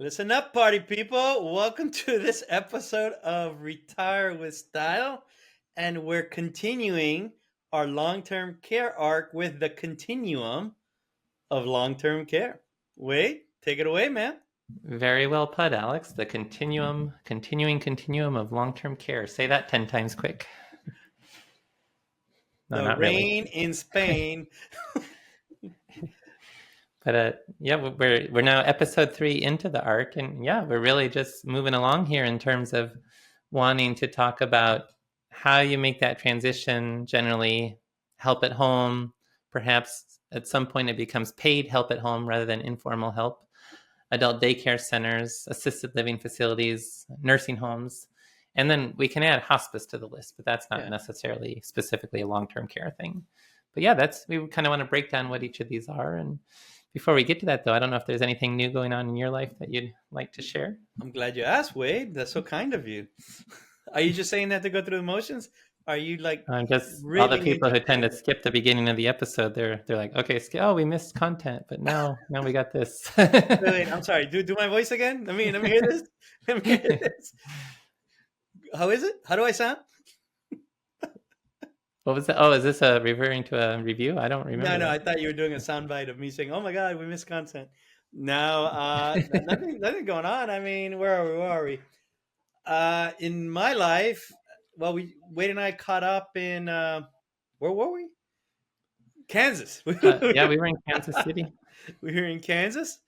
Listen up, party people. Welcome to this episode of Retire with Style. And we're continuing our long term care arc with the continuum of long term care. Wait, take it away, man. Very well put, Alex. The continuing continuum of long-term care. Say that 10 times quick. No, The not really. rain in Spain. But yeah, we're now episode 3 into the arc, and yeah, we're really just moving along here in terms of wanting to talk about how you make that transition. Generally, help at home. Perhaps at some point it becomes paid help at home rather than informal help. Adult daycare centers, assisted living facilities, nursing homes, and then we can add hospice to the list, but that's not necessarily specifically a long-term care thing. But yeah, we kind of want to break down what each of these are. And before we get to that, though, I don't know if there's anything new going on in your life that you'd like to share. I'm glad you asked, Wade. That's so kind of you. Are you just saying that to go through the motions? Are you like Just really all the people who tend to skip the beginning of the episode, they're like, okay, we missed content, but now we got this. Wait, I'm sorry. Do my voice again. Let me hear this. Let me hear this. How is it? How do I sound? What was that? Oh, is this referring to a review? I don't remember. No. I thought you were doing a soundbite of me saying, "Oh my God, we missed content." No, nothing going on. I mean, where are we? In my life, well, Wade and I caught up in where were we? Kansas. Yeah, we were in Kansas City. We were in Kansas.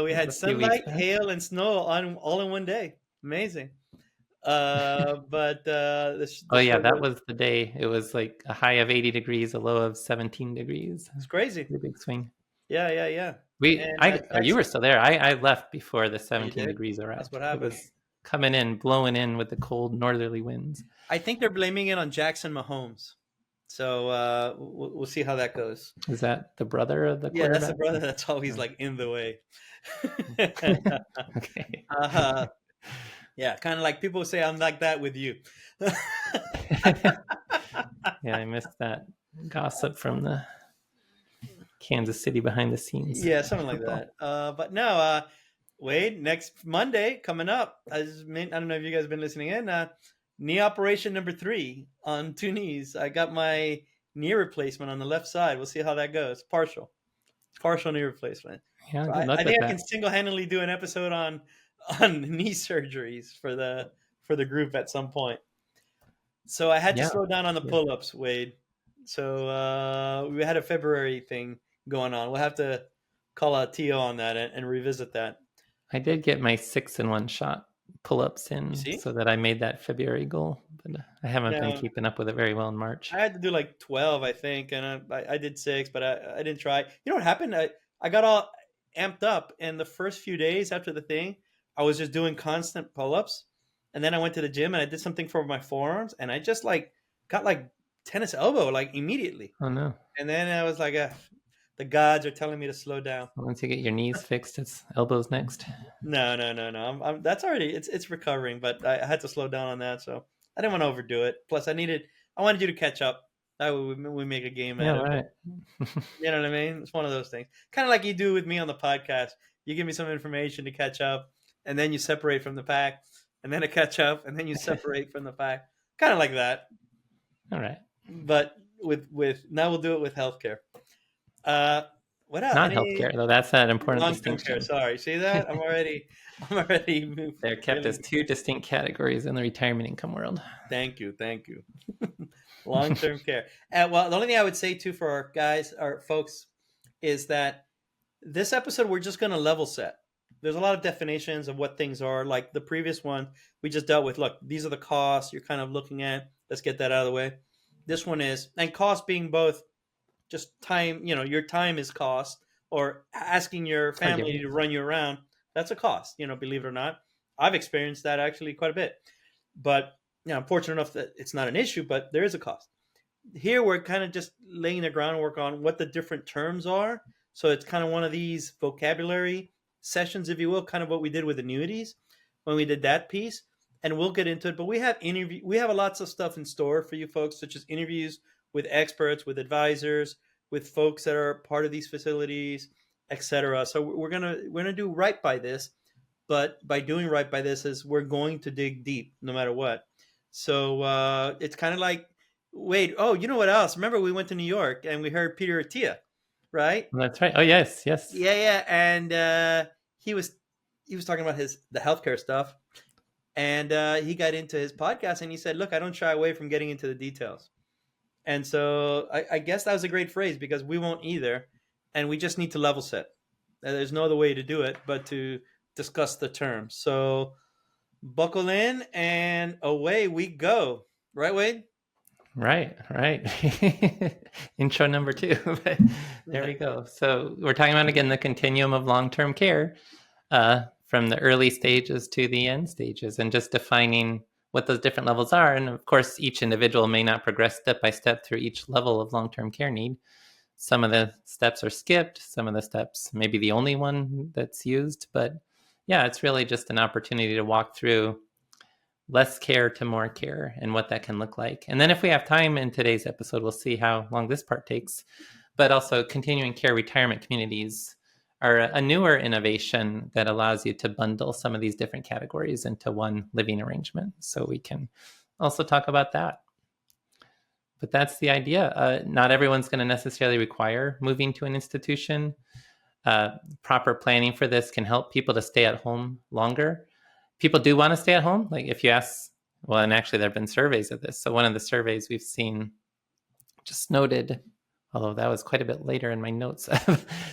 We had sunlight, hail, and snow all in one day. Amazing. That was the day. It was like a high of 80 degrees, a low of 17 degrees. It's crazy. The big swing. Yeah. You were still there. I left before the 17 degrees arrived. That's what happened. It was blowing in with the cold northerly winds. I think they're blaming it on Jackson Mahomes. So we'll see how that goes. Is that the brother of the quarterback? Yeah, that's the brother that's always like in the way. Okay. Yeah, kind of like people say I'm like that with you. Yeah, I missed that gossip from the Kansas City behind the scenes. Yeah, something like that. But no, Wade, next Monday coming up. I don't know if you guys have been listening in. Knee operation number 3 on 2 knees. I got my knee replacement on the left side. We'll see how that goes. Partial knee replacement. Yeah, I think I can single-handedly do an episode on knee surgeries for the group at some point. So I had to slow down on the pull-ups, Wade. So we had a February thing going on. We'll have to call out TO on that and revisit that. I did get my 6-in-1 shot pull-ups in so that I made that February goal, but I haven't been keeping up with it very well in March. I had to do like 12, I think, and I did 6, but I didn't try. You know what happened? I got all amped up, and the first few days after the thing, I was just doing constant pull-ups, and then I went to the gym and I did something for my forearms, and I just got tennis elbow immediately. Oh no! And then I was like, the gods are telling me to slow down. Once you get your knees fixed, it's elbows next. No. That's already it's recovering, but I had to slow down on that, so I didn't want to overdo it. Plus, I wanted you to catch up. That way we make a game out of it. You know what I mean? It's one of those things, kind of like you do with me on the podcast. You give me some information to catch up, and then you separate from the pack, and then I catch up, and then you separate from the pack, kind of like that. All right. But with now we'll do it with healthcare. What else? Not healthcare though. That's an important distinction. Care. Sorry, see that? I'm already moved. They're kept as 2 distinct categories in the retirement income world. Thank you. Long-term care. Well, the only thing I would say too for our folks, is that this episode we're just going to level set. There's a lot of definitions of what things are. Like the previous one, we just dealt with. Look, these are the costs you're kind of looking at. Let's get that out of the way. This one is, and cost being both just time. Your time is cost, or asking your family to run you around. That's a cost. Believe it or not, I've experienced that actually quite a bit. But I'm fortunate enough that it's not an issue, but there is a cost. Here we're kind of just laying the groundwork on what the different terms are. So it's kind of one of these vocabulary sessions, if you will, kind of what we did with annuities when we did that piece. And we'll get into it. But we have lots of stuff in store for you folks, such as interviews with experts, with advisors, with folks that are part of these facilities, etc. So we're gonna do right by this. but by doing right by this is we're going to dig deep no matter what. So it's kind of like, wait, oh, you know what else? Remember we went to New York and we heard Peter Attia, right? That's right. Oh, yes, yes. Yeah, yeah, and he was he was talking about the healthcare stuff, and he got into his podcast and he said, "Look, I don't shy away from getting into the details." And so I guess that was a great phrase because we won't either, and we just need to level set. There's no other way to do it but to discuss the terms. So buckle in and away we go. Right, Wade? Right. Intro number 2. But there we go. So we're talking about, again, the continuum of long-term care, from the early stages to the end stages, and just defining what those different levels are. And of course, each individual may not progress step by step through each level of long-term care need. Some of the steps are skipped. Some of the steps may be the only one that's used. But yeah, it's really just an opportunity to walk through less care to more care and what that can look like. And then if we have time in today's episode, we'll see how long this part takes. But also, continuing care retirement communities are a newer innovation that allows you to bundle some of these different categories into one living arrangement. So we can also talk about that. But that's the idea. Not everyone's going to necessarily require moving to an institution. Proper planning for this can help people to stay at home longer. People do want to stay at home. Like if you ask, well, and actually there have been surveys of this. So one of the surveys we've seen just noted, although that was quite a bit later in my notes.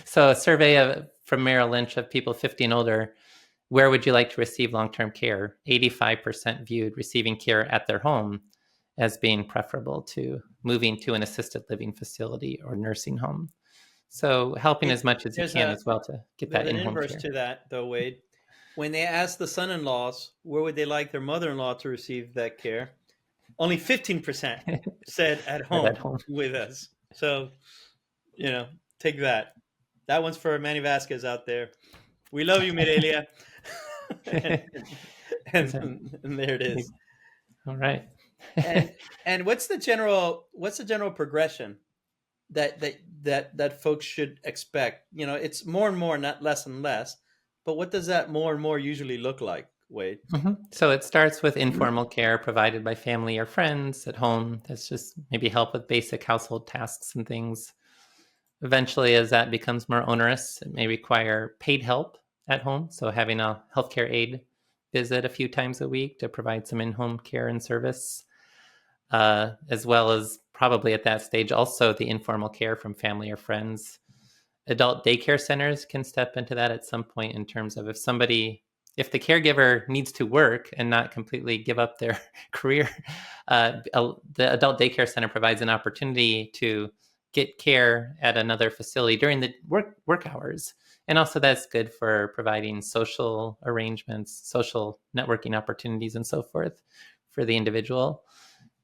So a survey from Merrill Lynch of people 50 and older, where would you like to receive long-term care? 85% viewed receiving care at their home as being preferable to moving to an assisted living facility or nursing home. So helping as much as you can as well to get that in-home care. There's an inverse to that, though, Wade. When they asked the son-in-laws where would they like their mother-in-law to receive that care, only 15% said at home with us. So, take that. That one's for Manny Vasquez out there. We love you, Mirelia. and there it is. All right. and what's the general progression that folks should expect? It's more and more, not less and less. But what does that more and more usually look like, Wade? Mm-hmm. So it starts with informal care provided by family or friends at home. That's just maybe help with basic household tasks and things. Eventually, as that becomes more onerous, it may require paid help at home. So having a healthcare aide visit a few times a week to provide some in-home care and service, as well as probably at that stage also the informal care from family or friends. Adult daycare centers can step into that at some point in terms of if the caregiver needs to work and not completely give up their career, the adult daycare center provides an opportunity to get care at another facility during the work hours. And also that's good for providing social arrangements, social networking opportunities, and so forth for the individual.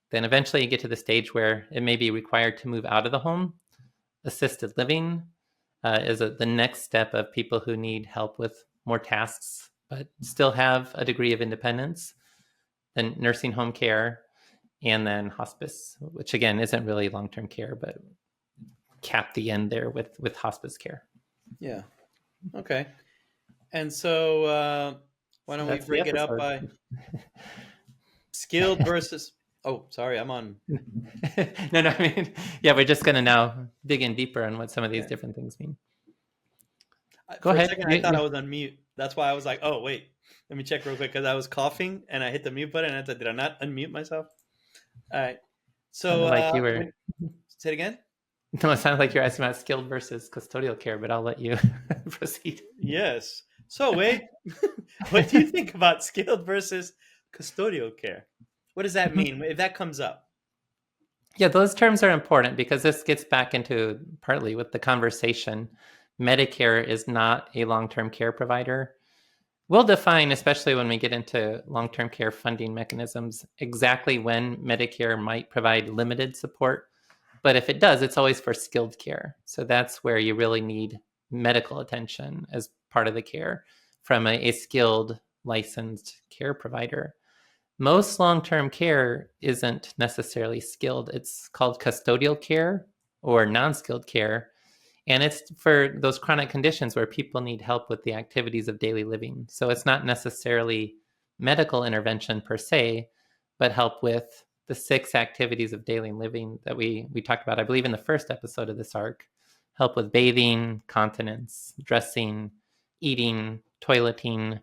Then eventually you get to the stage where it may be required to move out of the home. Assisted living is the next step of people who need help with more tasks, but still have a degree of independence. Then nursing home care, and then hospice, which again isn't really long-term care, but cap the end there with hospice care. Yeah. Okay. And so why don't we break it up by skilled versus... Oh, sorry, I'm on. No, I mean, yeah, we're just going to now dig in deeper on what some of these different things mean. Go ahead. For a second, I thought I was on mute. That's why I was like, oh, wait, let me check real quick because I was coughing and I hit the mute button and I thought, did I not unmute myself? All right. So, like you were... say it again? No, it sounded like you're asking about skilled versus custodial care, but I'll let you proceed. Yes. So, Wade, what do you think about skilled versus custodial care? What does that mean if that comes up? Yeah, those terms are important because this gets back into partly with the conversation. Medicare is not a long-term care provider. We'll define, especially when we get into long-term care funding mechanisms, exactly when Medicare might provide limited support. But if it does, it's always for skilled care. So that's where you really need medical attention as part of the care from a skilled, licensed care provider. Most long-term care isn't necessarily skilled. It's called custodial care or non-skilled care. And it's for those chronic conditions where people need help with the activities of daily living. So it's not necessarily medical intervention per se, but help with the 6 activities of daily living that we talked about, I believe, in the first episode of this arc. Help with bathing, continence, dressing, eating, toileting,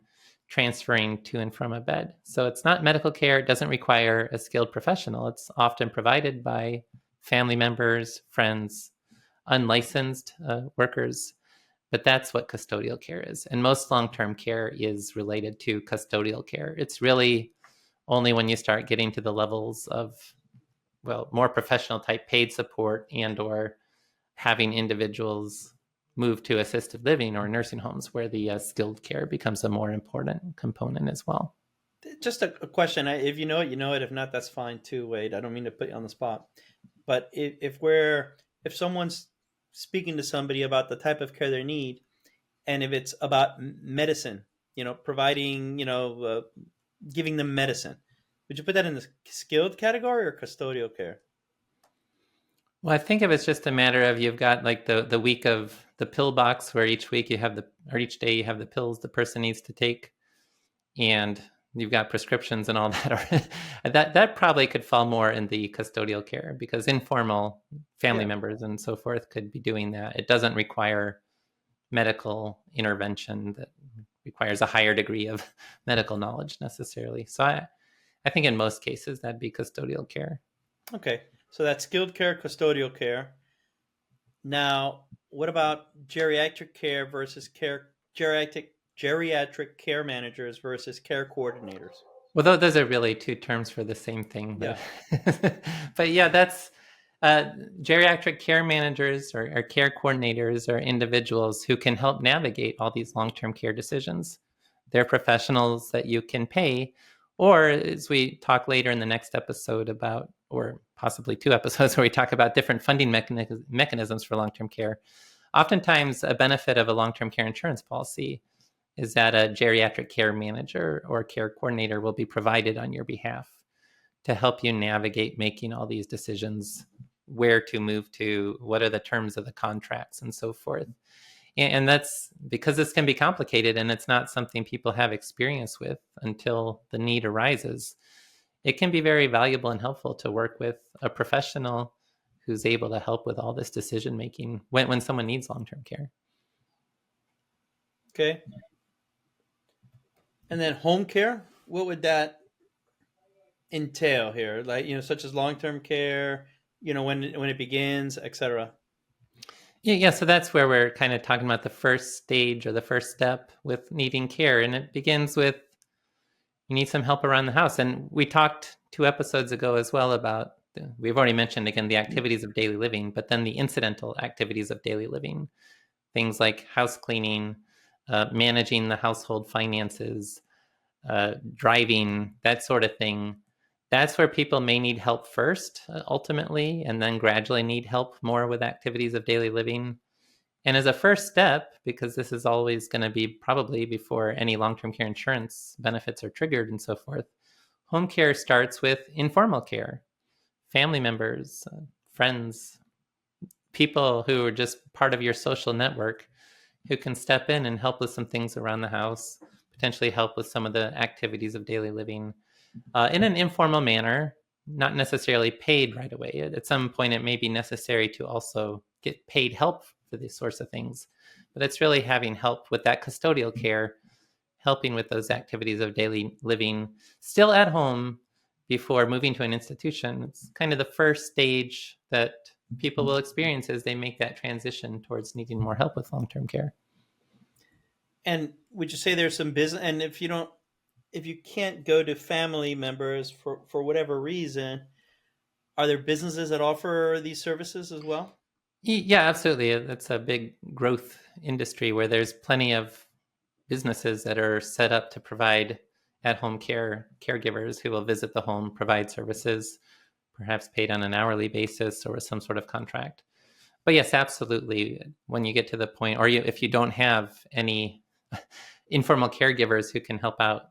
transferring to and from a bed. So it's not medical care. It doesn't require a skilled professional. It's often provided by family members, friends, unlicensed workers. But that's what custodial care is. And most long-term care is related to custodial care. It's really only when you start getting to the levels of, well, more professional type paid support and or having individuals move to assisted living or nursing homes where the skilled care becomes a more important component as well. Just a question. If you know it, you know it. If not, that's fine too, Wade. I don't mean to put you on the spot. But if someone's speaking to somebody about the type of care they need, and if it's about medicine, providing, giving them medicine, would you put that in the skilled category or custodial care? Well, I think if it's just a matter of you've got like the week of the pill box where each week you have or each day you have the pills the person needs to take, and you've got prescriptions and all that, or that probably could fall more in the custodial care, because informal family members and so forth could be doing that. It doesn't require medical intervention that requires a higher degree of medical knowledge necessarily. So I think in most cases that'd be custodial care. Okay, so that's skilled care, custodial care. Now, what about geriatric care versus geriatric care managers versus care coordinators? Well, those are really 2 terms for the same thing. But, Yeah. but yeah, that's geriatric care managers or care coordinators are individuals who can help navigate all these long-term care decisions. They're professionals that you can pay, or as we talk later in the next episode about, or possibly 2 episodes where we talk about different funding mechanisms for long-term care. Oftentimes, a benefit of a long-term care insurance policy is that a geriatric care manager or care coordinator will be provided on your behalf to help you navigate making all these decisions, where to move to, what are the terms of the contracts, and so forth. And that's because this can be complicated and it's not something people have experience with until the need arises. It can be very valuable and helpful to work with a professional who's able to help with all this decision making when someone needs long-term care. Okay. And then home care, what would that entail here? Like, such as long-term care, when it begins, etc. Yeah, so that's where we're kind of talking about the first stage or the first step with needing care. And it begins with you need some help around the house. And we talked 2 episodes ago as well about, we've already mentioned again, the activities of daily living, but then the incidental activities of daily living, things like house cleaning, managing the household finances, driving, that sort of thing. That's where people may need help first, ultimately, and then gradually need help more with activities of daily living. And as a first step, because this is always going to be probably before any long-term care insurance benefits are triggered and so forth, home care starts with informal care, family members, friends, people who are just part of your social network who can step in and help with some things around the house, potentially help with some of the activities of daily living in an informal manner, not necessarily paid right away. At some point, it may be necessary to also get paid help for these sorts of things. But it's really having help with that custodial care, helping with those activities of daily living, still at home before moving to an institution. It's kind of the first stage that people will experience as they make that transition towards needing more help with long-term care. And would you say there's some business? And if you can't go to family members for whatever reason, are there businesses that offer these services as well? Yeah, absolutely. It's a big growth industry where there's plenty of businesses that are set up to provide at-home caregivers who will visit the home, provide services, perhaps paid on an hourly basis or with some sort of contract. But yes, absolutely. When you get to the point, or if you don't have any informal caregivers who can help out,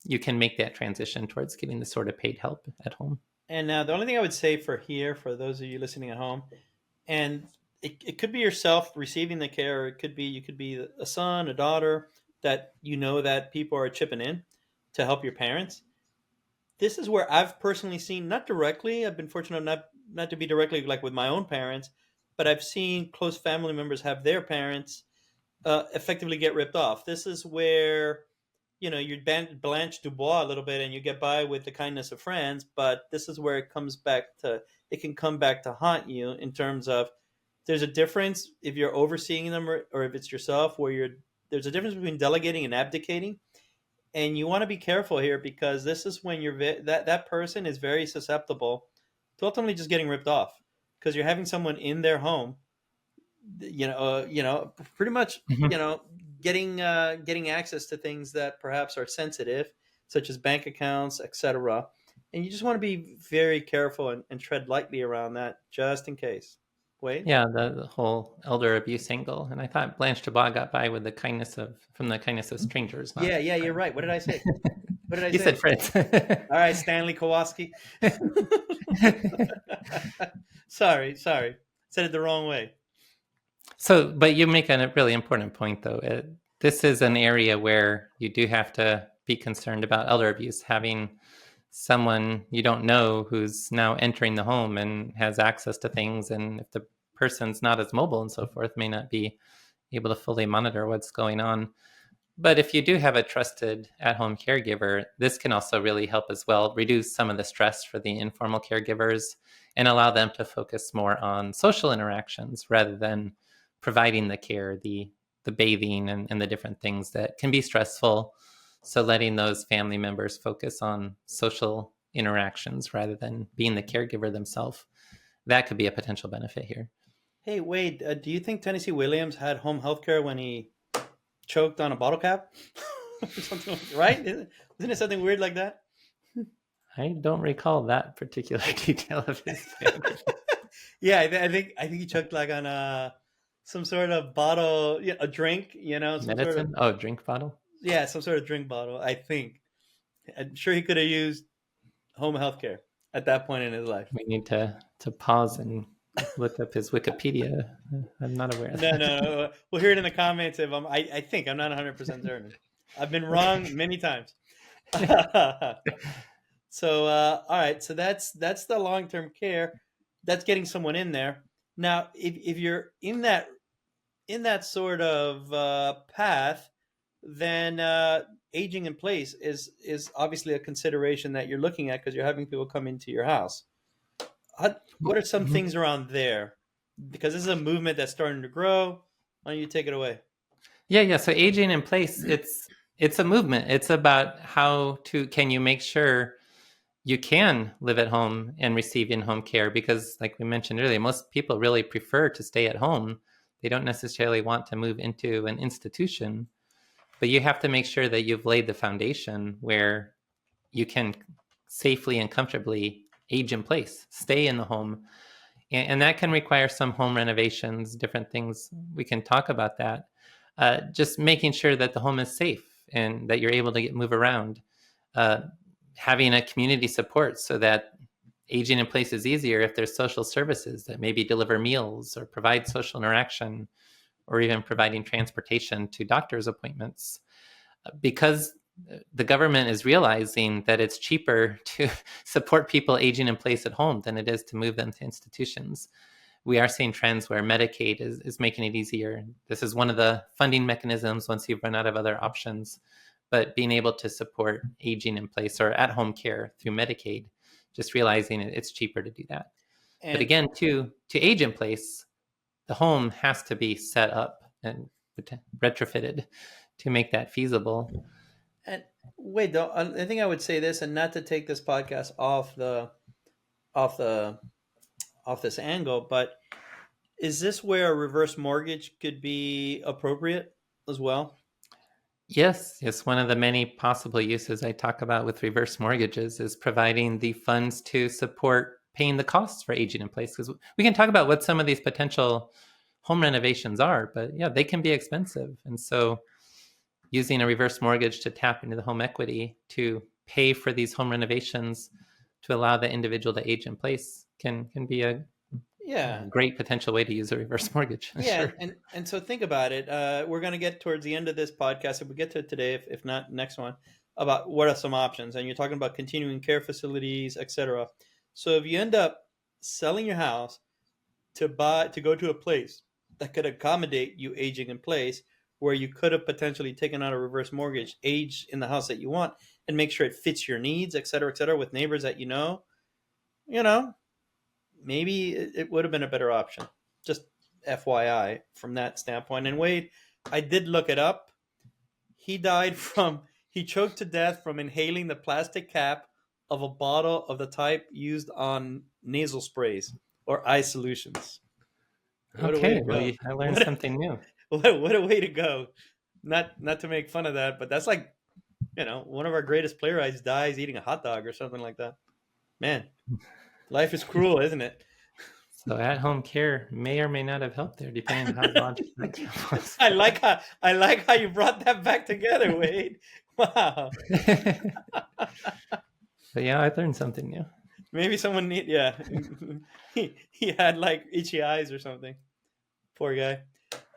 you can make that transition towards getting the sort of paid help at home. And now the only thing I would say for those of you listening at home, and it could be yourself receiving the care, or it could be you could be a son, a daughter that that people are chipping in to help your parents. This is where I've personally seen, not directly, I've been fortunate not to be directly like with my own parents, but I've seen close family members have their parents effectively get ripped off. This is where you Blanche Dubois a little bit, and you get by with the kindness of friends. But this is where it can come back to haunt you in terms of there's a difference if you're overseeing them, or if it's yourself, there's a difference between delegating and abdicating, and you want to be careful here because this is when that person is very susceptible to ultimately just getting ripped off because you're having someone in their home, pretty much, Mhm. getting access to things that perhaps are sensitive, such as bank accounts, etc. And you just want to be very careful and tread lightly around that, just in case. Wait. Yeah, the whole elder abuse angle. And I thought Blanche Dubois got by with from the kindness of strangers, not Yeah, you're friends. right. What did I say? What did I You said say? friends. All right, Stanley Kowalski. Sorry. Said it the wrong way. So, but you make a really important point, though. This is an area where you do have to be concerned about elder abuse, having someone you don't know who's now entering the home and has access to things. And if the person's not as mobile and so forth, may not be able to fully monitor what's going on. But if you do have a trusted at-home caregiver, this can also really help as well, reduce some of the stress for the informal caregivers and allow them to focus more on social interactions rather than providing the care, the bathing and the different things that can be stressful. So letting those family members focus on social interactions rather than being the caregiver themselves, that could be a potential benefit here. Hey, Wade, do you think Tennessee Williams had home health care when he choked on a bottle cap? Something right? Isn't it something weird like that? I don't recall that particular detail of his biography. Yeah, I think he choked like on some sort of bottle, a drink, some sort of Medicine? Oh, drink bottle? some sort of drink bottle. I think. I'm sure he could have used home health care at that point in his life. We need to pause and look up his Wikipedia. I'm not aware of No, that. no. We'll hear it in the comments if I think I'm not 100% certain. I've been wrong many times. So, all right. So that's the long term care. That's getting someone in there. Now, if you're in that sort of path, then aging in place is obviously a consideration that you're looking at because you're having people come into your house. What are some Mhm. things around there? Because this is a movement that's starting to grow. Why don't you take it away? Yeah. So aging in place, it's a movement. It's about can you make sure you can live at home and receive in-home care, because like we mentioned earlier, most people really prefer to stay at home. They don't necessarily want to move into an institution, but you have to make sure that you've laid the foundation where you can safely and comfortably age in place, stay in the home. And that can require some home renovations, different things. We can talk about that. Just making sure that the home is safe and that you're able to move around. Uh, Having a community support so that aging in place is easier if there's social services that maybe deliver meals or provide social interaction, or even providing transportation to doctor's appointments. Because the government is realizing that it's cheaper to support people aging in place at home than it is to move them to institutions. We are seeing trends where Medicaid is making it easier. This is one of the funding mechanisms once you've run out of other options. But being able to support aging in place or at home care through Medicaid, just realizing it's cheaper to do that. But And again, to age in place, the home has to be set up and retrofitted to make that feasible. and wait, though, I think I would say this, and not to take this podcast off the off this angle, but is this where a reverse mortgage could be appropriate as well? Yes, it's one of the many possible uses I talk about with reverse mortgages is providing the funds to support paying the costs for aging in place. Because we can talk about what some of these potential home renovations are, but yeah, they can be expensive. And so using a reverse mortgage to tap into the home equity to pay for these home renovations to allow the individual to age in place can be a Yeah. Great potential way to use a reverse mortgage. Yeah, Sure. and so think about it. We're going to get towards the end of this podcast, if we get to it today, if not next one, about what are some options. And you're talking about continuing care facilities, etc. So if you end up selling your house to go to a place that could accommodate you aging in place, where you could have potentially taken out a reverse mortgage, age in the house that you want, and make sure it fits your needs, etc., with neighbors that you know, maybe it would have been a better option. Just FYI from that standpoint. And Wade, I did look it up. He choked to death from inhaling the plastic cap of a bottle of the type used on nasal sprays or eye solutions. What a way Okay, to well, go. I learned What something new. what a way to go. Not to make fun of that, but that's like, one of our greatest playwrights dies eating a hot dog or something like that. Man, life is cruel, isn't it? So at-home care may or may not have helped there, depending on how logical that was. I like how you brought that back together, Wade. Wow. But yeah, I learned something new. Maybe someone yeah. he had like itchy eyes or something. Poor guy.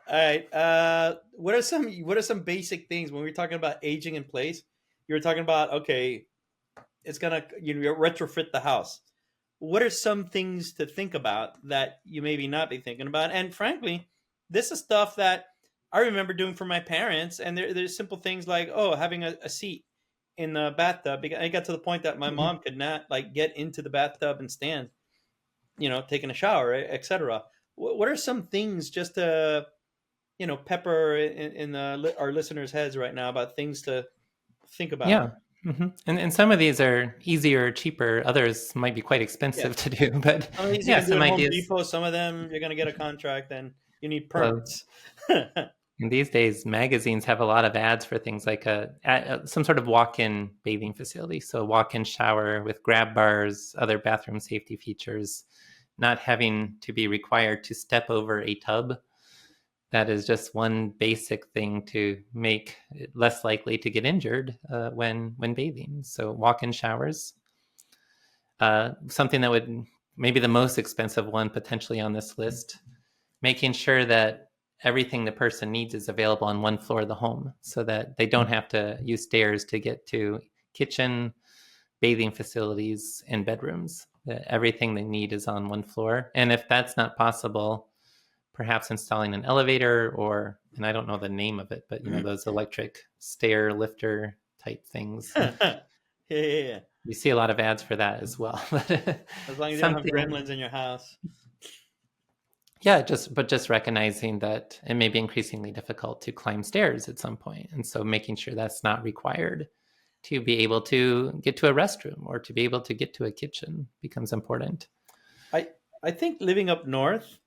All right. What are some basic things when we're talking about aging in place? You were talking about, okay, it's gonna retrofit the house. What are some things to think about that you maybe not be thinking about? And frankly, this is stuff that I remember doing for my parents, and there's simple things like, having a seat in the bathtub. Because I got to the point that my mom could not like get into the bathtub and stand, taking a shower, etc. What are some things just to pepper in our listeners' heads right now about things to think about? Yeah. And some of these are easier, cheaper. Others might be quite expensive to do. But Some of these you yeah, can do some at Home ideas. Depot. Some of them you're going to get a contract and you need Well, permits. and these days, magazines have a lot of ads for things like some sort of walk-in bathing facility. So a walk-in shower with grab bars, other bathroom safety features, not having to be required to step over a tub. That is just one basic thing to make it less likely to get injured when bathing. So walk-in showers. Something that would maybe the most expensive one potentially on this list, making sure that everything the person needs is available on one floor of the home so that they don't have to use stairs to get to kitchen, bathing facilities, and bedrooms. That everything they need is on one floor. And if that's not possible, perhaps installing an elevator and I don't know the name of it, but those electric stair lifter type things. Yeah. We see a lot of ads for that as well. As long as you don't have gremlins in your house. Yeah, just recognizing that it may be increasingly difficult to climb stairs at some point. And so making sure that's not required to be able to get to a restroom or to be able to get to a kitchen becomes important. I think living up north,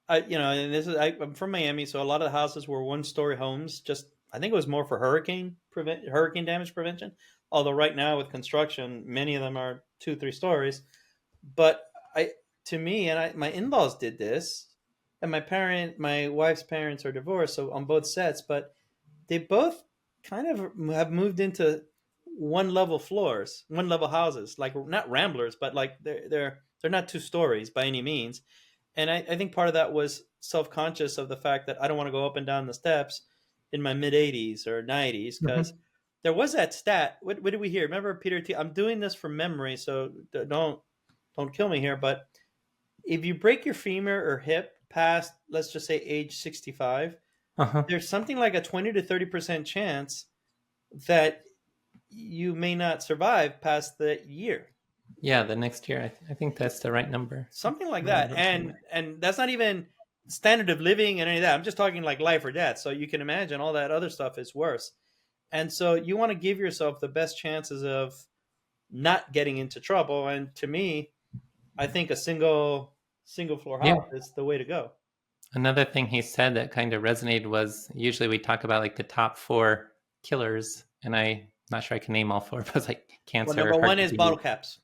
I'm from Miami, so a lot of the houses were one-story homes. I think it was more for hurricane damage prevention. Although right now with construction, many of them are 2-3 stories. But my in-laws did this, and my wife's parents are divorced, so on both sets. But they both kind of have moved into one level houses, like not ramblers, but like they're not 2 stories by any means. And I think part of that was self-conscious of the fact that I don't want to go up and down the steps in my mid 80s or 90s, because there was that stat. What did we hear? Remember, Peter T? I'm doing this from memory, so don't kill me here. But if you break your femur or hip past, let's just say age 65, there's something like a 20 to 30% chance that you may not survive past the year. Yeah, the next year. I think that's the right number. Something like that. And that's not even standard of living and any of that. I'm just talking like life or death. So you can imagine all that other stuff is worse. And so you want to give yourself the best chances of not getting into trouble. And to me, I think a single floor house is the way to go. Another thing he said that kind of resonated was usually we talk about like the top 4 killers, and I'm not sure I can name all 4, but it's like cancer. Well, number 1 is bottle caps.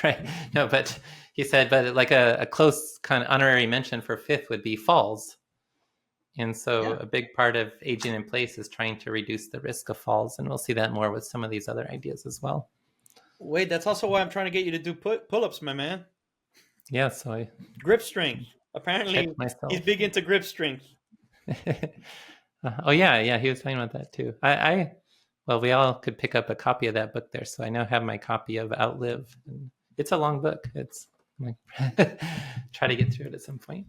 Right. No, but he said, but like a close kind of honorary mention for 5th would be falls. And so a big part of aging in place is trying to reduce the risk of falls. And we'll see that more with some of these other ideas as well. Wait, that's also why I'm trying to get you to do pull-ups, my man. Yeah, so I Grip strength. Apparently, checked he's myself. big into grip strength. Oh yeah, he was talking about that too. Well, we all could pick up a copy of that book there, so I now have my copy of Outlive. And it's a long book. It's I'm like try to get through it at some point.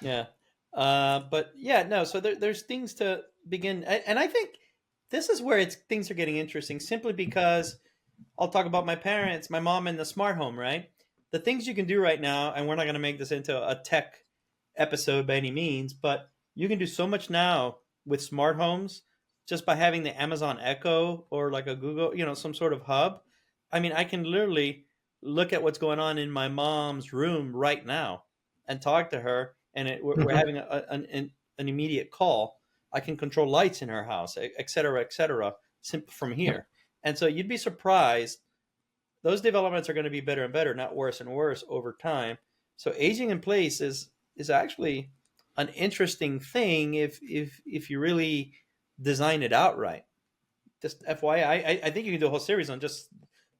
Yeah. But yeah, no. So there's things to begin, and I think this is where things are getting interesting. Simply because I'll talk about my parents, my mom, and the smart home. Right, the things you can do right now, and we're not going to make this into a tech episode by any means, but you can do so much now with smart homes just by having the Amazon Echo or like a Google, some sort of hub. I mean, I can literally look at what's going on in my mom's room right now and talk to her, and we're Mhm. having an immediate call. I can control lights in her house, et cetera, from Yep. here. And so you'd be surprised. Those developments are going to be better and better, not worse and worse over time. So aging in place is actually an interesting thing if you really design it out right. Just FYI, I think you can do a whole series on just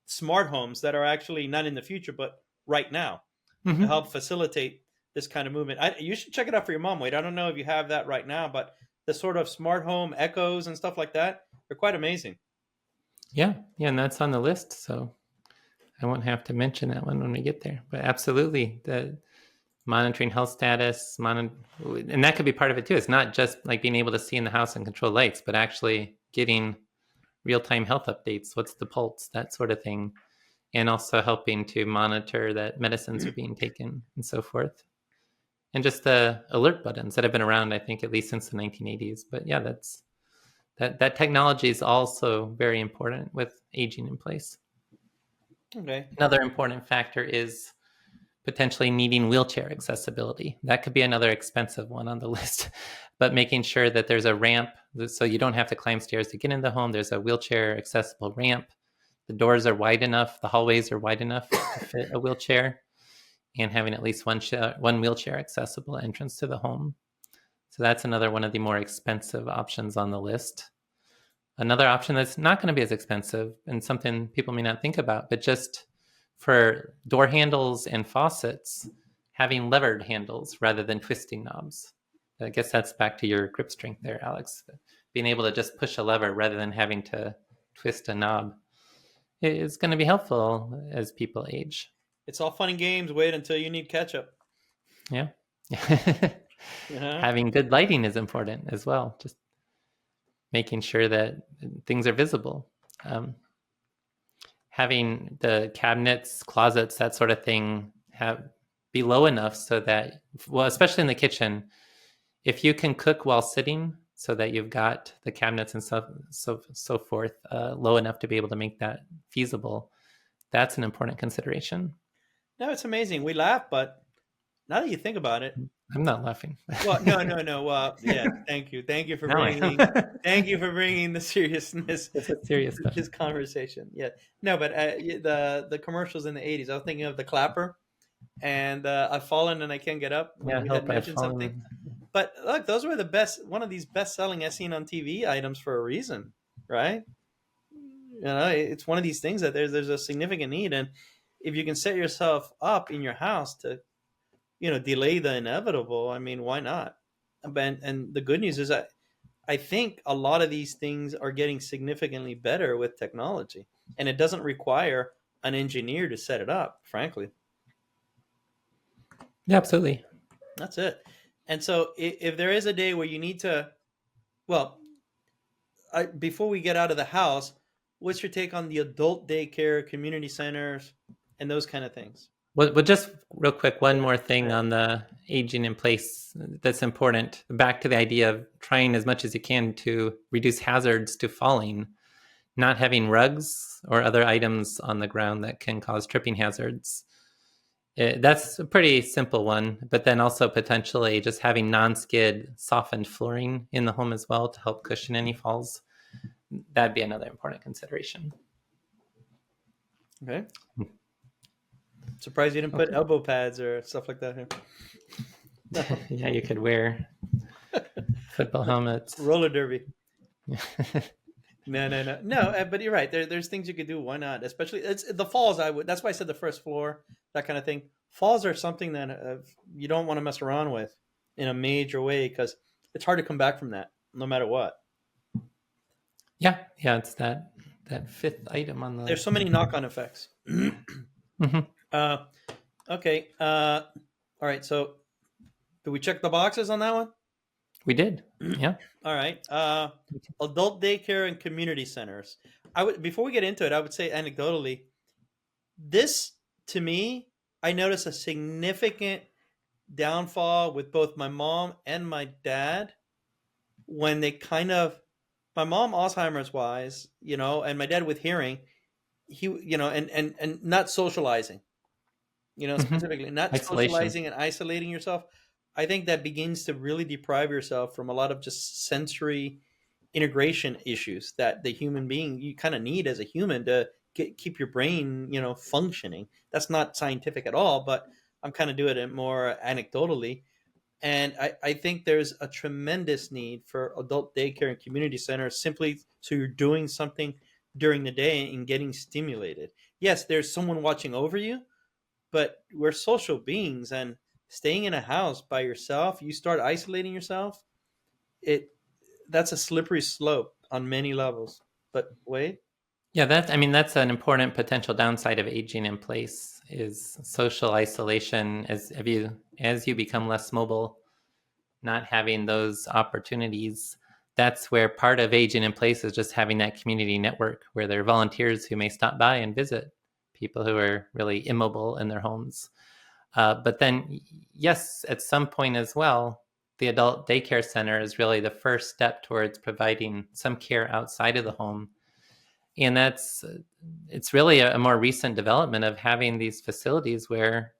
smart homes that are actually not in the future but right now to Hmm. help facilitate this kind of movement. You should check it out for your mom, Wade. I don't know if you have that right now, but the sort of smart home echoes and stuff like that are quite amazing. Yeah, and that's on the list, so I won't have to mention that one when we get there. But absolutely, the monitoring health status, and that could be part of it too. It's not just like being able to see in the house and control lights, but actually getting real-time health updates. What's the pulse, that sort of thing, and also helping to monitor that medicines are being taken and so forth. And just the alert buttons that have been around, I think, at least since the 1980s. But yeah, that technology is also very important with aging in place. Okay. Another important factor is potentially needing wheelchair accessibility. That could be another expensive one on the list, but making sure that there's a ramp so you don't have to climb stairs to get in the home. There's a wheelchair accessible ramp. The doors are wide enough, the hallways are wide enough to fit a wheelchair, and having at least one wheelchair accessible entrance to the home. So that's another one of the more expensive options on the list. Another option that's not going to be as expensive and something people may not think about, but just for door handles and faucets, having levered handles rather than twisting knobs. I guess that's back to your grip strength there, Alex. Being able to just push a lever rather than having to twist a knob is going to be helpful as people age. It's all fun and games. Wait until you need ketchup. Yeah. Yeah. Having good lighting is important as well. Just making sure that things are visible. Having the cabinets, closets, that sort of thing be low enough so that, well, especially in the kitchen, if you can cook while sitting, so that you've got the cabinets and stuff, so forth, low enough to be able to make that feasible. That's an important consideration. No, it's amazing. We laugh, but now that you think about it, I'm not laughing. well, no. Yeah, thank you for No, thank you for bringing the seriousness it's a serious to this question. conversation. Yeah, no, but the commercials in the '80s. I was thinking of the clapper, and I've fallen and I can't get up when Yeah, we had help, I've mentioned something. fallen. But look, those were the best. One of these best-selling as seen on TV items for a reason, right? It's one of these things that there's a significant need, and if you can set yourself up in your house to delay the inevitable, I mean, why not? And the good news is that I think a lot of these things are getting significantly better with technology, and it doesn't require an engineer to set it up. Frankly, Yeah, absolutely. that's it. And so, if there is a day where you need to, well, before we get out of the house, what's your take on the adult daycare, community centers, and those kind of things? Well, just real quick, one more thing on the aging in place that's important. Back to the idea of trying as much as you can to reduce hazards to falling, not having rugs or other items on the ground that can cause tripping hazards. That's a pretty simple one, but then also potentially just having non-skid softened flooring in the home as well to help cushion any falls. That'd be another important consideration. Okay. Surprised you didn't put Okay. elbow pads or stuff like that here. No. Yeah, you could wear football helmets. Roller derby. No. But you're right. There's things you could do. Why not? Especially it's the falls. That's why I said the first floor, that kind of thing. falls are something that you don't want to mess around with in a major way because it's hard to come back from that, no matter what. Yeah, yeah, it's that fifth item on the. There's so many knock-on effects. Mhm. uh, okay. All right. So, do we check the boxes on that one? We did. Yeah. All right. Adult daycare and community centers. I would before we get into it, I would say anecdotally, this to me, I noticed a significant downfall with both my mom and my dad when they kind of my mom Alzheimer's wise, and my dad with hearing, he and not socializing, Hmm. specifically not Isolation. socializing and isolating yourself. I think that begins to really deprive yourself from a lot of just sensory integration issues that the human being you kind of need as a human to keep your brain functioning. That's not scientific at all, but I'm kind of doing it more anecdotally. And I think there's a tremendous need for adult daycare and community centers simply so you're doing something during the day and getting stimulated. Yes, there's someone watching over you, but we're social beings, and staying in a house by yourself, you start isolating yourself, it that's a slippery slope on many levels. But wait, Yeah, that's an important potential downside of aging in place is social isolation as you become less mobile, not having those opportunities. That's where part of aging in place is just having that community network where there are volunteers who may stop by and visit people who are really immobile in their homes. But then, yes, at some point as well, the adult daycare center is really the first step towards providing some care outside of the home. And it's really a more recent development of having these facilities where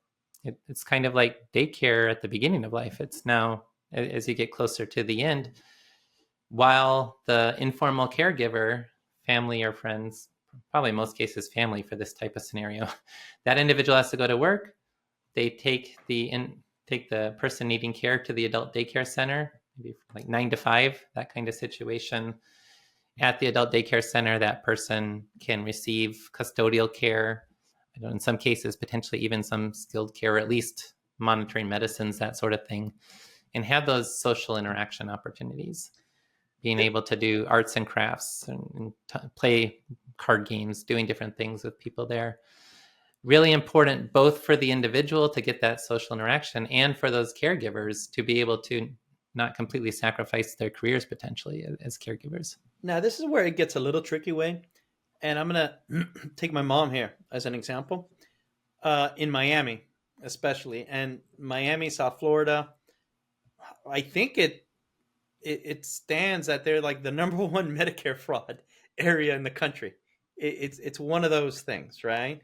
it's kind of like daycare at the beginning of life. It's now, as you get closer to the end, while the informal caregiver, family or friends, probably in most cases family for this type of scenario, that individual has to go to work. They take the person needing care to the adult daycare center, maybe like 9 to 5, that kind of situation. At the adult daycare center, that person can receive custodial care. I know in some cases, potentially even some skilled care, or at least monitoring medicines, that sort of thing, and have those social interaction opportunities. Being able to do arts and crafts and play card games, doing different things with people there. Really important both for the individual to get that social interaction and for those caregivers to be able to not completely sacrifice their careers potentially as caregivers. now this is where it gets a little tricky, Wayne, and I'm gonna take my mom here as an example. In Miami, especially, and Miami, South Florida, I think it stands that they're like the number one Medicare fraud area in the country. It's one of those things, right?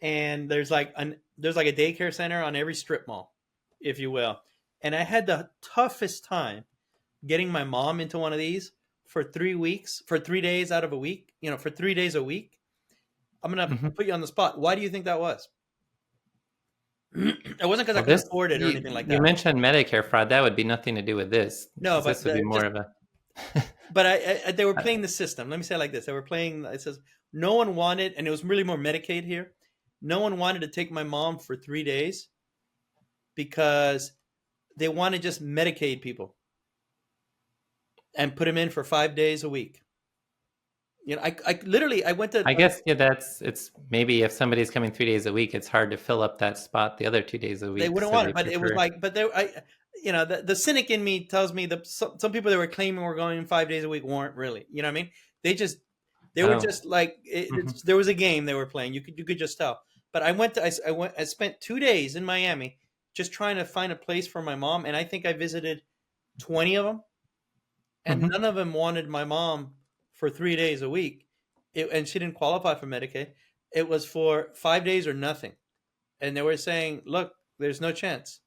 And there's like a daycare center on every strip mall, if you will. And I had the toughest time getting my mom into one of these for 3 weeks, for 3 days out of a week. For 3 days a week. I'm gonna Mm-hmm. put you on the spot. Why do you think that was? It wasn't because I Well, couldn't this afford it or anything like you that. mentioned Medicare fraud. That would be nothing to do with this, No, because but this would be more just of a. but they were playing the system. Let me say it like this: they were playing. It says no one wanted, and it was really more Medicaid here. No one wanted to take my mom for 3 days because they want to just Medicaid people and put them in for 5 days a week. I literally I went to. I guess yeah, it's maybe if somebody's coming 3 days a week, it's hard to fill up that spot the other 2 days a They week, wouldn't so want they it, but it was prefer. like, but there, the cynic in me tells me that some people that were claiming were going 5 days a week weren't really. You know what I mean? They just they were Oh, just like hmm. there was a game they were playing. You could just tell. But I spent 2 days in Miami just trying to find a place for my mom, and I think I visited 20 of them, and Hmm. none of them wanted my mom for 3 days a week, and she didn't qualify for Medicaid. It was for 5 days or nothing, and they were saying, "Look, there's no chance."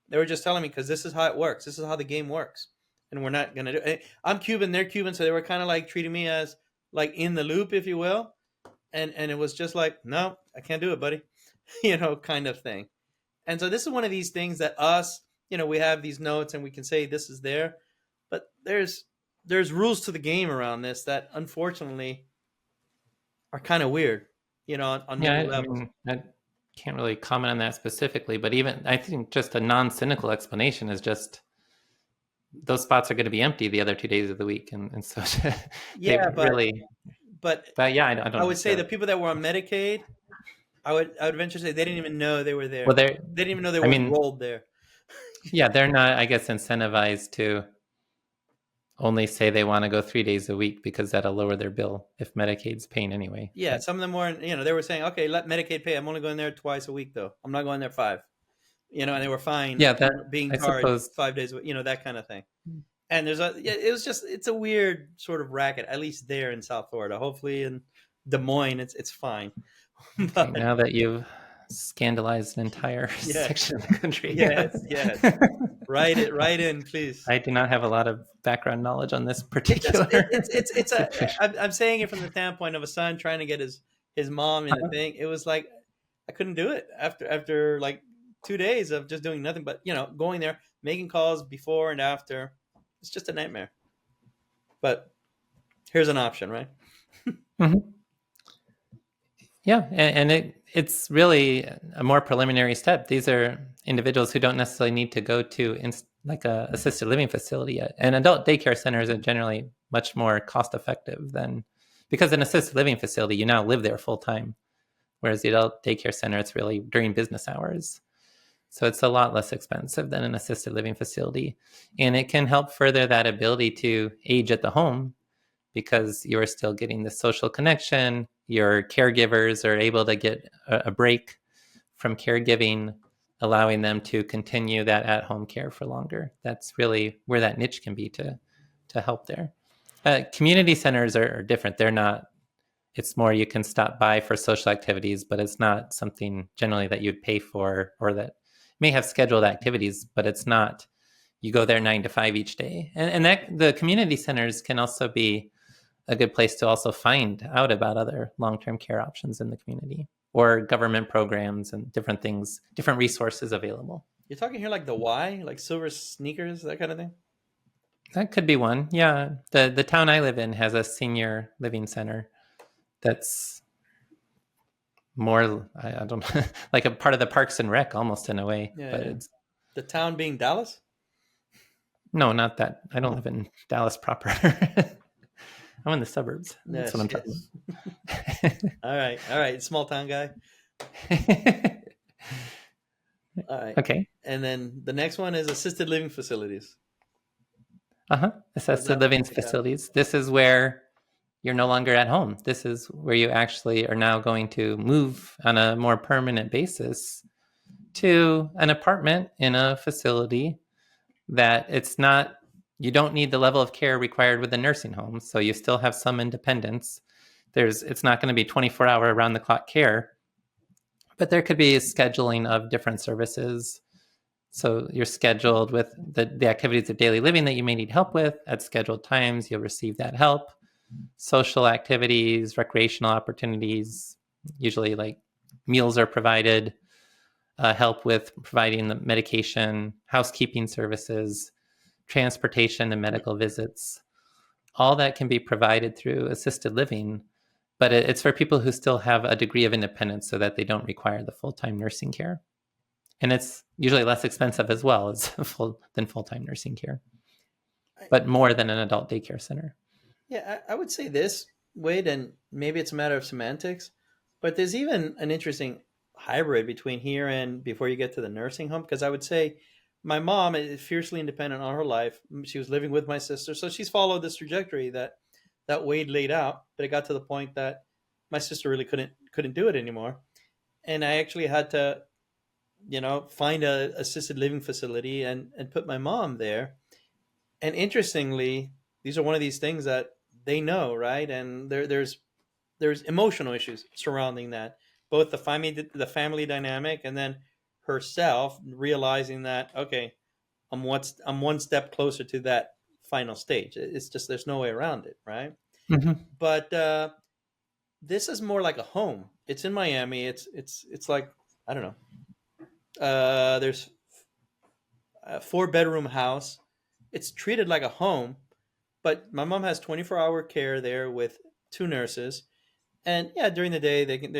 They were just telling me because this is how it works. This is how the game works, and we're not gonna do it. I'm Cuban, they're Cuban, so they were kind of like treating me as like in the loop, if you will, and it was just like, no, I can't do it, buddy, kind of thing. And so this is one of these things that we have these notes and we can say this is there, but there's rules to the game around this that unfortunately are kind of weird, on many Yeah, I levels. mean that. can't really comment on that specifically, but even I think just a non-cynical explanation is just those spots are going to be empty the other 2 days of the week, and so they Yeah, really. but But yeah, I don't I know. would say the people that were on Medicaid, I would venture to say they didn't even know they were Well, there. they're. They didn't even know they I were mean, enrolled there. yeah, they're not, I guess, incentivized to only say they want to go 3 days a week because that'll lower their bill if Medicaid's paying anyway. Yeah, But some of them weren't. They were saying, okay, let Medicaid pay. I'm only going there twice a week, though. I'm not going there five. And they were fine yeah, that being I charged suppose. 5 days a week. That kind of thing. And it's a weird sort of racket, at least there in South Florida. Hopefully in Des Moines, it's fine. Okay, But now that you've scandalized an entire yes, section of the country, yes, write it right in, please. I do not have a lot of background knowledge on this It just particular it's a. situation. I'm saying it from the standpoint of a son trying to get his mom in the thing. It was like I couldn't do it after like 2 days of just doing nothing but going there, making calls before and after. It's just a nightmare. But here's an option, right? Mhm. Yeah, and it's really a more preliminary step. These are individuals who don't necessarily need to go to like a assisted living facility yet. And adult daycare centers are generally much more cost effective than, because an assisted living facility, you now live there full time, whereas the adult daycare center, it's really during business hours. So it's a lot less expensive than an assisted living facility, and it can help further that ability to age at the home because you're still getting the social connection. Your caregivers are able to get a break from caregiving, allowing them to continue that at-home care for longer. That's really where that niche can be to help there. Community centers are different. They're not. It's more you can stop by for social activities, but it's not something generally that you'd pay for, or that may have scheduled activities, but it's not. You go there 9 to 5 each day, and that the community centers can also be a good place to also find out about other long-term care options in the community or government programs and different things, different resources available. You're talking here like the Y, like silver sneakers, that kind of thing. That could be one. Yeah. The town I live in has a senior living center that's more, I don't like a part of the Parks and Rec almost in a way. Yeah, But yeah. it's The town being Dallas. no, not that. I don't live in Dallas proper. I'm in the suburbs. That's Yes, what I'm yes. talking All right. Small town guy. about. All right. Okay. And then the next one is assisted living facilities. Assisted living facilities. This is where you're no longer at home. This is where you actually are now going to move on a more permanent basis to an apartment in a facility that it's not, you don't need the level of care required with a nursing home. So you still have some independence. It's not going to be 24-hour around the clock care, but there could be scheduling of different services. So you're scheduled with the activities of daily living that you may need help with at scheduled times. You'll receive that help. Social activities, recreational opportunities, usually like meals are provided, help with providing the medication, housekeeping services, transportation and medical visits. All that can be provided through assisted living, but it's for people who still have a degree of independence so that they don't require the full-time nursing care. And it's usually less expensive as well as than full-time nursing care, but more than an adult daycare center. Yeah, I would say this, Wade, and maybe it's a matter of semantics, but there's even an interesting hybrid between here and before you get to the nursing home. Because I would say my mom is fiercely independent all her life. She was living with my sister, so she's followed this trajectory that Wade laid out. But it got to the point that my sister really couldn't do it anymore, and I actually had to, find a assisted living facility and put my mom there. And interestingly, these are one of these things that they know, right? And there's emotional issues surrounding that, both the family dynamic, and then herself realizing that, okay, I'm one step closer to that final stage. It's just there's no way around it, right? Mm-hmm. But this is more like a home. It's in Miami. It's like, I don't know. There's a 4-bedroom house. It's treated like a home, but my mom has 24-hour care there with 2 nurses. And yeah, during the day they can,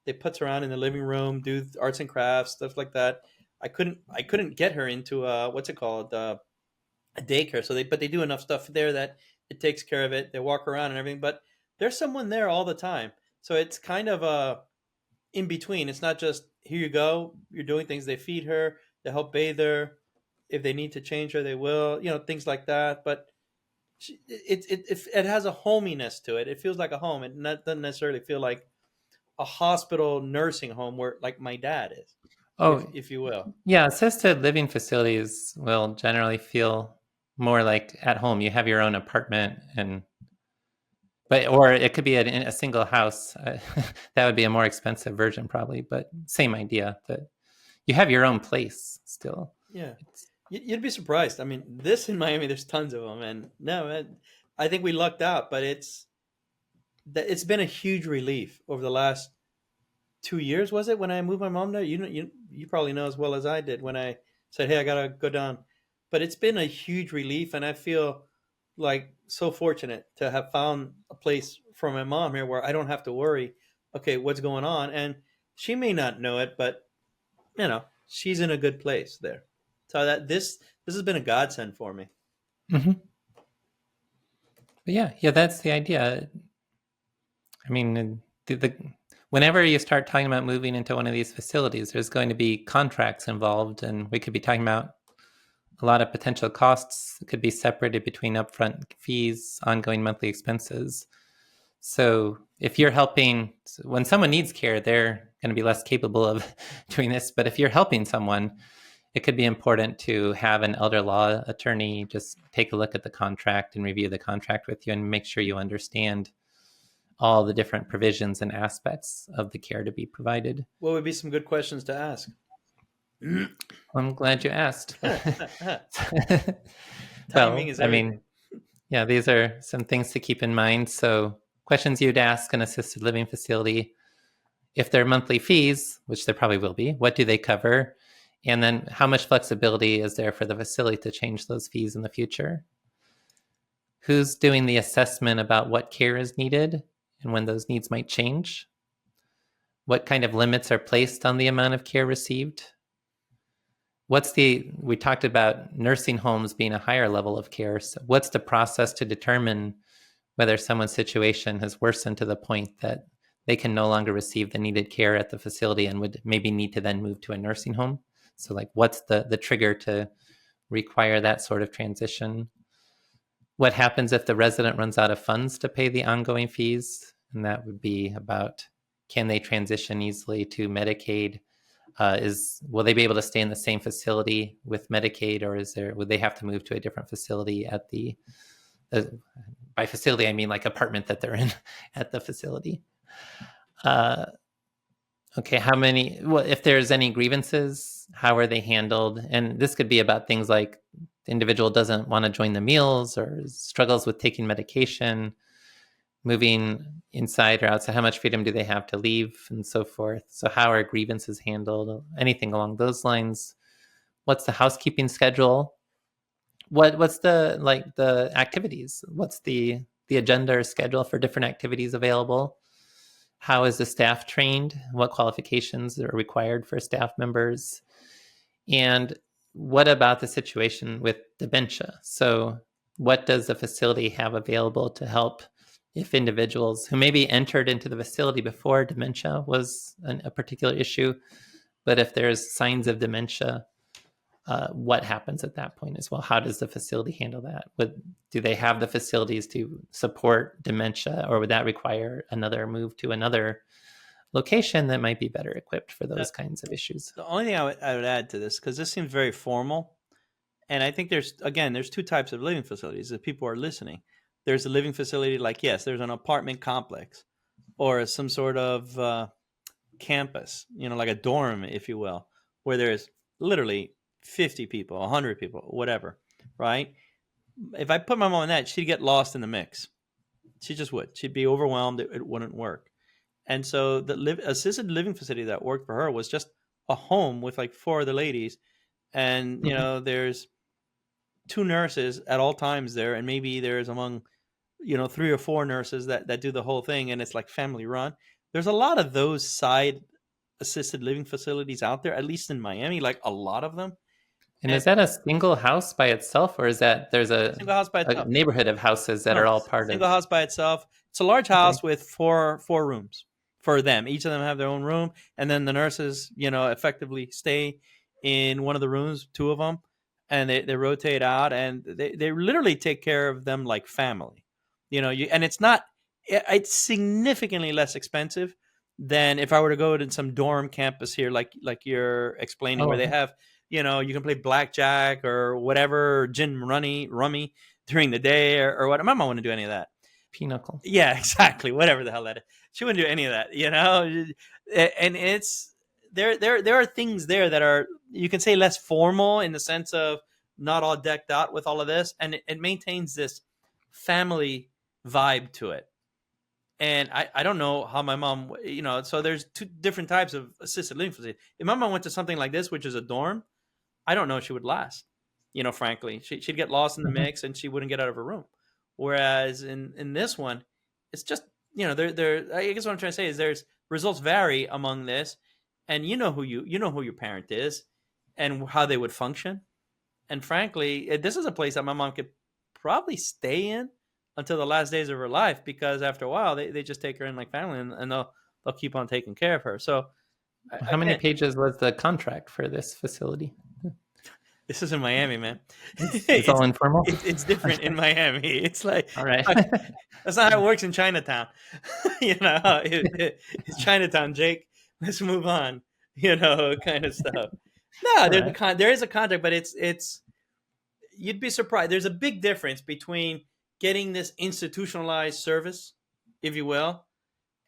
they putz around in the living room, do arts and crafts, stuff like that. I couldn't get her into what's it called, a daycare. But they do enough stuff there that it takes care of it. They walk around and everything, but there's someone there all the time. So it's kind of in between. It's not just here you go, you're doing things. They feed her, they help bathe her. If they need to change her, they will. Things like that. But it has a hominess to it. It feels like a home. It doesn't necessarily feel like a hospital nursing home where like my dad is, Oh, if you will. yeah. Assisted living facilities will generally feel more like at home. You have your own apartment, or it could be a single house. That would be a more expensive version, probably, but same idea that you have your own place still. Yeah, you'd be surprised. I mean, this in Miami, there's tons of them, and no, I think we lucked out. But it's been a huge relief over the last 2 years. Was it when I moved my mom there? You probably know as well as I did when I said, "Hey, I gotta go down." But it's been a huge relief, and I feel like so fortunate to have found a place for my mom here where I don't have to worry. Okay, what's going on? And she may not know it, but she's in a good place there. So that this has been a godsend for me. Mm-hmm. But yeah, that's the idea. I mean, whenever you start talking about moving into one of these facilities, there's going to be contracts involved, and we could be talking about a lot of potential costs. It could be separated between upfront fees, ongoing monthly expenses. So if you're helping, when someone needs care, they're going to be less capable of doing this. But if you're helping someone, it could be important to have an elder law attorney just take a look at the contract and review the contract with you and make sure you understand all the different provisions and aspects of the care to be provided. What would be some good questions to ask? I'm glad you asked. Timing is everything. Yeah, these are some things to keep in mind. So questions you'd ask an assisted living facility: if there are monthly fees, which there probably will be, what do they cover? And then how much flexibility is there for the facility to change those fees in the future? Who's doing the assessment about what care is needed and when those needs might change? What kind of limits are placed on the amount of care received? We talked about nursing homes being a higher level of care. So what's the process to determine whether someone's situation has worsened to the point that they can no longer receive the needed care at the facility and would maybe need to then move to a nursing home? So like, what's the trigger to require that sort of transition? What happens if the resident runs out of funds to pay the ongoing fees? And that would be about, can they transition easily to Medicaid? Will they be able to stay in the same facility with Medicaid, or would they have to move to a different facility at by facility, I mean like apartment that they're in at the facility? Okay, if there's any grievances, how are they handled? And this could be about things like the individual doesn't want to join the meals or struggles with taking medication, moving inside or outside, how much freedom do they have to leave, and so forth. So how are grievances handled? Anything along those lines. What's the housekeeping schedule? What's the activities? What's the agenda or schedule for different activities available? How is the staff trained? What qualifications are required for staff members? And what about the situation with dementia? So what does the facility have available to help if individuals who maybe entered into the facility before dementia was a particular issue, but if there's signs of dementia, what happens at that point as well? How does the facility handle that? Do they have the facilities to support dementia, or would that require another move to another location that might be better equipped for those kinds of issues? The only thing I would add to this, because this seems very formal, and I think there's two types of living facilities if people are listening. There's a living facility like, yes, there's an apartment complex or some sort of campus, like a dorm, if you will, where there's literally 50 people, 100 people, whatever, right? If I put my mom in that, she'd get lost in the mix. She just would. She'd be overwhelmed. It wouldn't work. And so the assisted living facility that worked for her was just a home with like 4 other ladies. And, there's 2 nurses at all times there. And maybe there's among, 3 or 4 nurses that do the whole thing. And it's like family run. there's a lot of those side assisted living facilities out there, at least in Miami, like a lot of them. And And is that a single house by itself, or is that there's single house by a itself. neighborhood of houses that No, are all part of? single house by itself. It's a large Okay. house with four rooms for them. Each of them have their own room, and then the nurses, effectively stay in one of the rooms, two of them, and they rotate out, and they literally take care of them like family. And it's significantly less expensive than if I were to go to some dorm campus here, like you're explaining, where they Oh, have, you can play blackjack or whatever, gin rummy during the day or what. My mom wouldn't do any of that. pinochle. Yeah, exactly. Whatever the hell that is. She wouldn't do any of that, And it's there are things there that are, you can say, less formal in the sense of not all decked out with all of this, and it maintains this family vibe to it. And I don't know how my mom, so there's two different types of assisted living facility. If my mom went to something like this, which is a dorm, I don't know if she would last. Frankly, she'd get lost in the Mhm. mix and she wouldn't get out of her room. Whereas in this one, it's just, there. I guess what I'm trying to say is there's results vary among this, and who your parent is, and how they would function. And frankly, this is a place that my mom could probably stay in until the last days of her life, because after a while they just take her in like family, and they'll keep on taking care of her. So How many again, pages was the contract for this facility? this is in Miami, man. It's all informal. It's different in Miami. It's like, All right. that's not how it works in Chinatown. It's Chinatown, Jake. Let's move on. Kind of stuff. No, All right. there is a contract, but it's you'd be surprised. There's a big difference between getting this institutionalized service, if you will,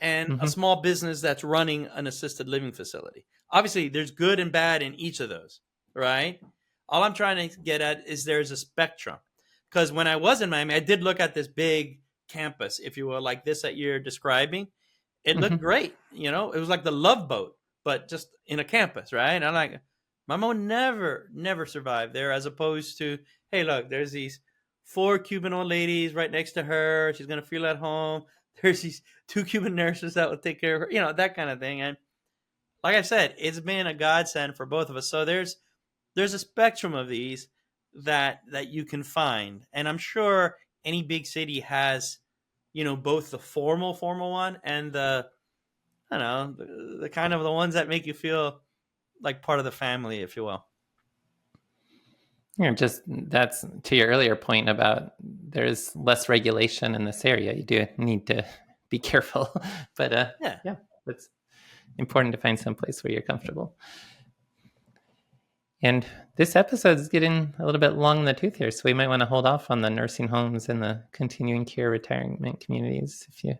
and a Mhm. small business that's running an assisted living facility. Obviously, there's good and bad in each of those, right? All I'm trying to get at is there's a spectrum. Because when I was in Miami, I did look at this big campus, if you will, like this that you're describing. It looked Mhm. great. It was like the Love Boat, but just in a campus, right? And I'm like, my mom never survived there, as opposed to, hey, look, there's these 4 Cuban old ladies right next to her. She's going to feel at home. There's these 2 Cuban nurses that will take care of her, that kind of thing. And like I said, it's been a godsend for both of us. So there's a spectrum of these that you can find, and I'm sure any big city has, both the formal one and the, I don't know, the kind of the ones that make you feel like part of the family, if you will. Yeah, just that's to your earlier point about there's less regulation in this area. You do need to be careful, but Yeah. yeah, it's important to find some place where you're comfortable. And this episode is getting a little bit long in the tooth here, so we might want to hold off on the nursing homes and the continuing care retirement communities. If you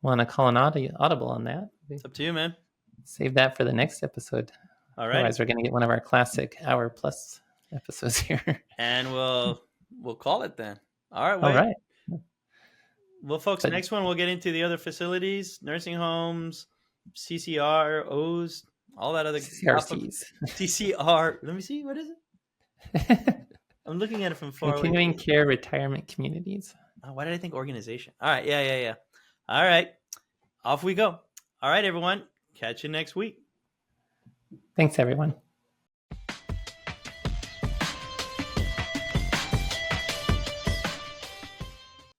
want to call an audible on that, It's up to you, man. save that for the next episode. All right. Otherwise, we're going to get one of our classic hour plus episodes here. And we'll call it then. All right, All Wade. right. Well, folks, But- next one we'll get into the other facilities, nursing homes, CCROs, all that other CRCs. CCR. Let me see. What is it? I'm looking at it from far Continuing away. care retirement communities. Oh, why did I think organization? All right. Yeah. All right. Off we go. All right, everyone. Catch you next week. Thanks, everyone.